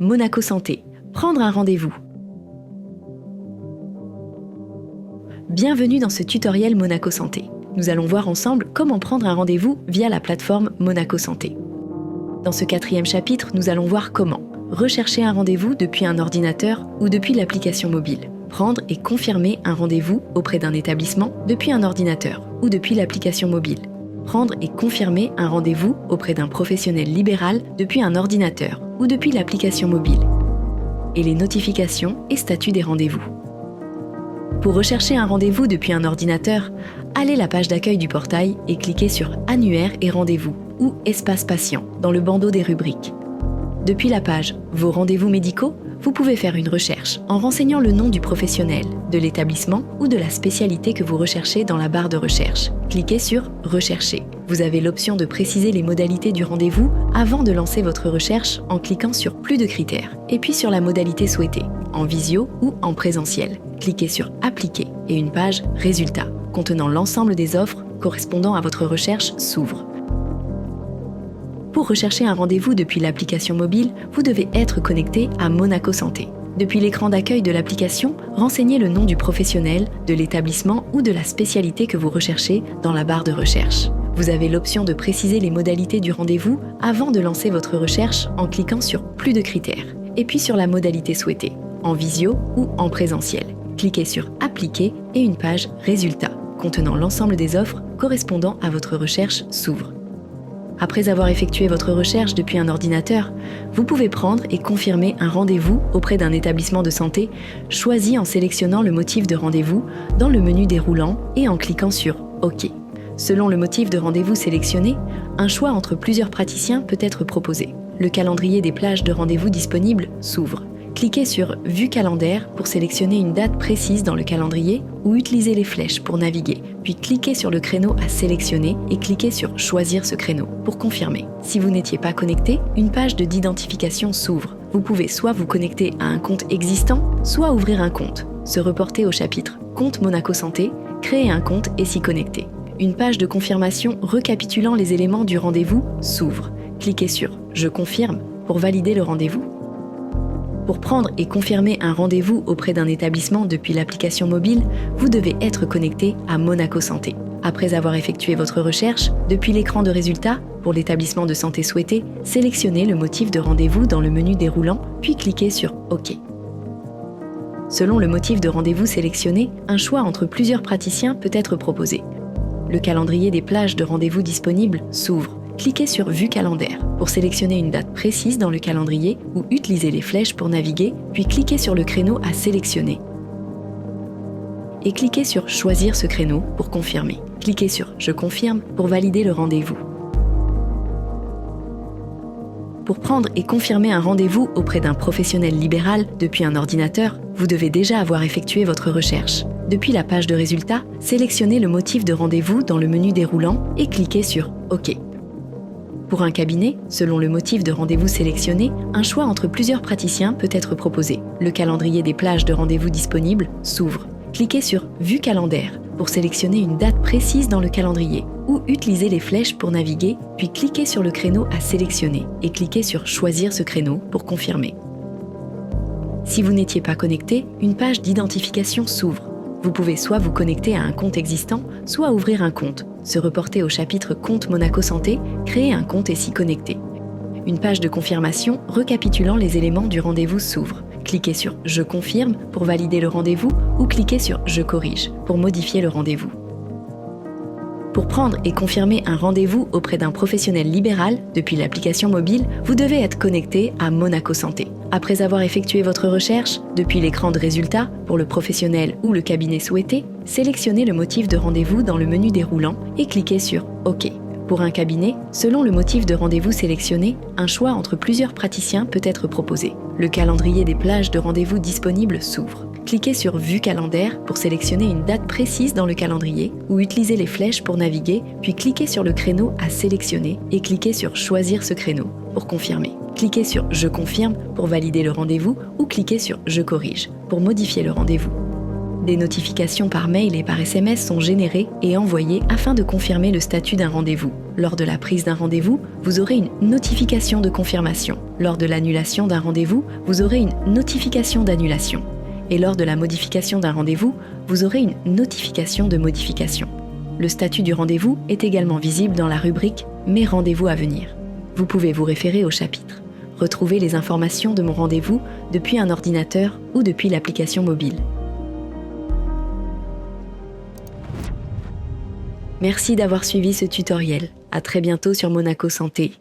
Monaco Santé. Prendre un rendez-vous. Bienvenue dans ce tutoriel Monaco Santé. Nous allons voir ensemble comment prendre un rendez-vous via la plateforme Monaco Santé. Dans ce 4e chapitre, nous allons voir comment rechercher un rendez-vous depuis un ordinateur ou depuis l'application mobile. Prendre et confirmer un rendez-vous auprès d'un établissement depuis un ordinateur ou depuis l'application mobile. Prendre et confirmer un rendez-vous auprès d'un professionnel libéral depuis un ordinateur ou depuis l'application mobile. Et les notifications et statuts des rendez-vous. Pour rechercher un rendez-vous depuis un ordinateur, allez à la page d'accueil du portail et cliquez sur « Annuaire et rendez-vous » ou « Espace patient » dans le bandeau des rubriques. Depuis la page « Vos rendez-vous médicaux », vous pouvez faire une recherche en renseignant le nom du professionnel, de l'établissement ou de la spécialité que vous recherchez dans la barre de recherche. Cliquez sur « Rechercher ». Vous avez l'option de préciser les modalités du rendez-vous avant de lancer votre recherche en cliquant sur « Plus de critères » et puis sur la modalité souhaitée, en visio ou en présentiel. Cliquez sur « Appliquer » et une page « Résultats » contenant l'ensemble des offres correspondant à votre recherche s'ouvre. Pour rechercher un rendez-vous depuis l'application mobile, vous devez être connecté à Monaco Santé. Depuis l'écran d'accueil de l'application, renseignez le nom du professionnel, de l'établissement ou de la spécialité que vous recherchez dans la barre de recherche. Vous avez l'option de préciser les modalités du rendez-vous avant de lancer votre recherche en cliquant sur « Plus de critères » et puis sur la modalité souhaitée, en visio ou en présentiel. Cliquez sur « Appliquer » et une page « Résultats » contenant l'ensemble des offres correspondant à votre recherche s'ouvre. Après avoir effectué votre recherche depuis un ordinateur, vous pouvez prendre et confirmer un rendez-vous auprès d'un établissement de santé choisi en sélectionnant le motif de rendez-vous dans le menu déroulant et en cliquant sur « OK ». Selon le motif de rendez-vous sélectionné, un choix entre plusieurs praticiens peut être proposé. Le calendrier des plages de rendez-vous disponibles s'ouvre. Cliquez sur « Vue calendaire » pour sélectionner une date précise dans le calendrier ou utilisez les flèches pour naviguer, puis cliquez sur le créneau à sélectionner et cliquez sur « Choisir ce créneau » pour confirmer. Si vous n'étiez pas connecté, une page d'identification s'ouvre. Vous pouvez soit vous connecter à un compte existant, soit ouvrir un compte, se reporter au chapitre « Compte Monaco Santé », créer un compte et s'y connecter. Une page de confirmation récapitulant les éléments du rendez-vous s'ouvre. Cliquez sur « Je confirme » pour valider le rendez-vous. Pour prendre et confirmer un rendez-vous auprès d'un établissement depuis l'application mobile, vous devez être connecté à Monaco Santé. Après avoir effectué votre recherche, depuis l'écran de résultats, pour l'établissement de santé souhaité, sélectionnez le motif de rendez-vous dans le menu déroulant, puis cliquez sur « OK ». Selon le motif de rendez-vous sélectionné, un choix entre plusieurs praticiens peut être proposé. Le calendrier des plages de rendez-vous disponibles s'ouvre. Cliquez sur « Vue calendaire » pour sélectionner une date précise dans le calendrier ou utilisez les flèches pour naviguer, puis cliquez sur le créneau à sélectionner. Et cliquez sur « Choisir ce créneau » pour confirmer. Cliquez sur « Je confirme » pour valider le rendez-vous. Pour prendre et confirmer un rendez-vous auprès d'un professionnel libéral depuis un ordinateur, vous devez déjà avoir effectué votre recherche. Depuis la page de résultats, sélectionnez le motif de rendez-vous dans le menu déroulant et cliquez sur « OK ». Pour un cabinet, selon le motif de rendez-vous sélectionné, un choix entre plusieurs praticiens peut être proposé. Le calendrier des plages de rendez-vous disponibles s'ouvre. Cliquez sur « Vue calendaire » pour sélectionner une date précise dans le calendrier ou utilisez les flèches pour naviguer, puis cliquez sur le créneau à sélectionner et cliquez sur « Choisir ce créneau » pour confirmer. Si vous n'étiez pas connecté, une page d'identification s'ouvre. Vous pouvez soit vous connecter à un compte existant, soit ouvrir un compte, se reporter au chapitre « Compte Monaco Santé », créer un compte et s'y connecter. Une page de confirmation récapitulant les éléments du rendez-vous s'ouvre. Cliquez sur « Je confirme » pour valider le rendez-vous ou cliquez sur « Je corrige » pour modifier le rendez-vous. Pour prendre et confirmer un rendez-vous auprès d'un professionnel libéral depuis l'application mobile, vous devez être connecté à Monaco Santé. Après avoir effectué votre recherche, depuis l'écran de résultats, pour le professionnel ou le cabinet souhaité, sélectionnez le motif de rendez-vous dans le menu déroulant et cliquez sur « OK ». Pour un cabinet, selon le motif de rendez-vous sélectionné, un choix entre plusieurs praticiens peut être proposé. Le calendrier des plages de rendez-vous disponibles s'ouvre. Cliquez sur « Vue calendaire » pour sélectionner une date précise dans le calendrier ou utilisez les flèches pour naviguer, puis cliquez sur le créneau à sélectionner et cliquez sur « Choisir ce créneau » pour confirmer. Cliquez sur « Je confirme » pour valider le rendez-vous ou cliquez sur « Je corrige » pour modifier le rendez-vous. Des notifications par mail et par SMS sont générées et envoyées afin de confirmer le statut d'un rendez-vous. Lors de la prise d'un rendez-vous, vous aurez une notification de confirmation. Lors de l'annulation d'un rendez-vous, vous aurez une notification d'annulation. Et lors de la modification d'un rendez-vous, vous aurez une notification de modification. Le statut du rendez-vous est également visible dans la rubrique « Mes rendez-vous à venir ». Vous pouvez vous référer au chapitre. Retrouvez les informations de mon rendez-vous depuis un ordinateur ou depuis l'application mobile. Merci d'avoir suivi ce tutoriel. À très bientôt sur Monaco Santé.